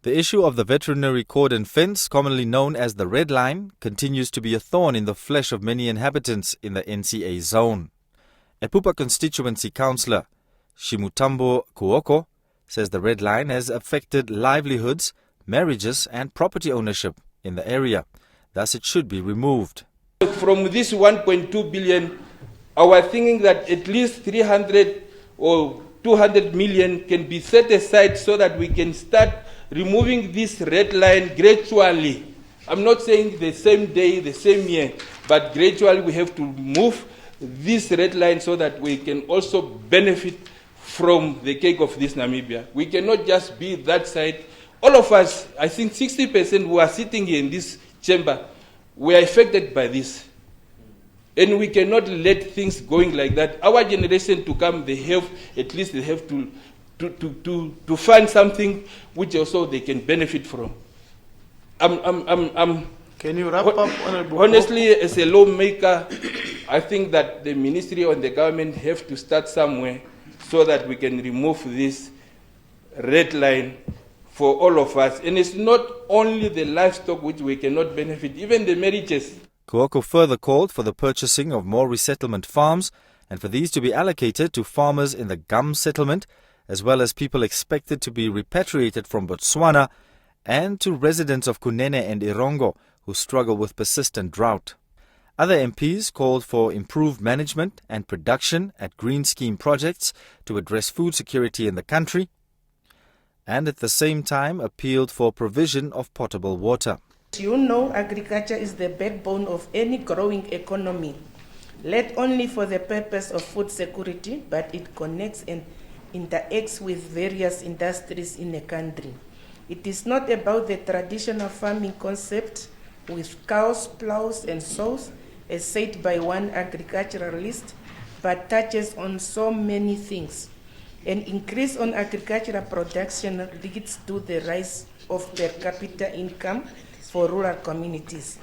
The issue of the veterinary cordon fence, commonly known as the red line, continues to be a thorn in the flesh of many inhabitants in the NCA zone. Epupa constituency councillor Shimutambo Kuoko says the red line has affected livelihoods, marriages and property ownership in the area. Thus it should be removed. From this 1.2 billion, our thinking that at least 300 or 200 million can be set aside so that we can start removing this red line gradually. I'm not saying the same day, the same year, but gradually we have to move this red line so that we can also benefit from the cake of this Namibia. We cannot just be that side. All of us, I think 60% who are sitting here in this chamber, we are affected by this. And we cannot let things going like that. Our generation to come, they have to find something which also they can benefit from. Can you wrap up, Honorable? Honestly, as a lawmaker, I think that the ministry and the government have to start somewhere so that we can remove this red line for all of us. And it's not only the livestock which we cannot benefit, even the marriages. Kuoko further called for the purchasing of more resettlement farms and for these to be allocated to farmers in the Gum settlement, as well as people expected to be repatriated from Botswana, and to residents of Kunene and Irongo who struggle with persistent drought. Other MPs called for improved management and production at green scheme projects to address food security in the country, and at the same time appealed for provision of potable water. You know, agriculture is the backbone of any growing economy, led only for the purpose of food security, but it connects and interacts with various industries in a country. It is not about the traditional farming concept with cows, plows and sows, as said by one agriculturalist, but touches on so many things. An increase on agricultural production leads to the rise of per capita income for rural communities.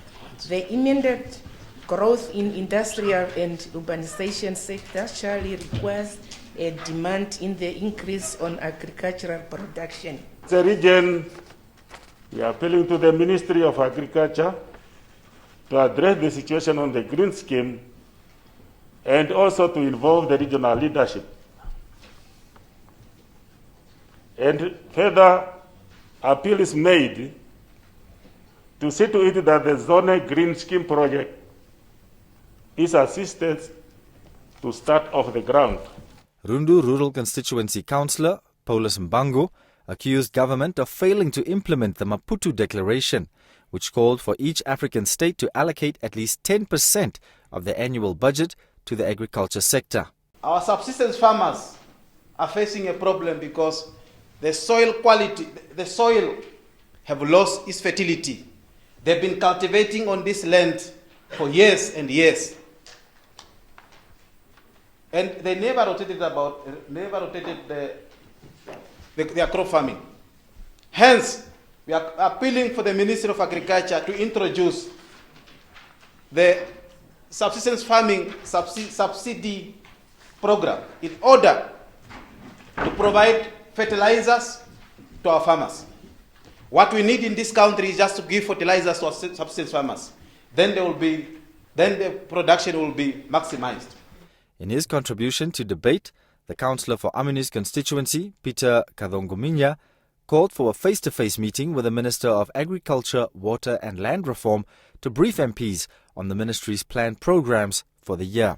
The immediate growth in industrial and urbanization sector surely requires a demand in the increase on agricultural production. The region, we are appealing to the Ministry of Agriculture to address the situation on the green scheme and also to involve the regional leadership. And further appeal is made to see to it that the Zone Green Scheme project is assisted to start off the ground. Rundu Rural Constituency Councillor Paulus Mbangu accused government of failing to implement the Maputo Declaration, which called for each African state to allocate at least 10% of their annual budget to the agriculture sector. Our subsistence farmers are facing a problem because the soil quality, the soil have lost its fertility. They've been cultivating on this land for years and years. And they never rotated their crop farming. Hence, we are appealing for the Ministry of Agriculture to introduce the subsistence farming subsidy program in order to provide fertilizers to our farmers. What we need in this country is just to give fertilizers to our subsistence farmers. Then the production will be maximized. In his contribution to debate, the councillor for Amuni's constituency, Peter Kadongominya, called for a face-to-face meeting with the Minister of Agriculture, Water and Land Reform to brief MPs on the ministry's planned programs for the year.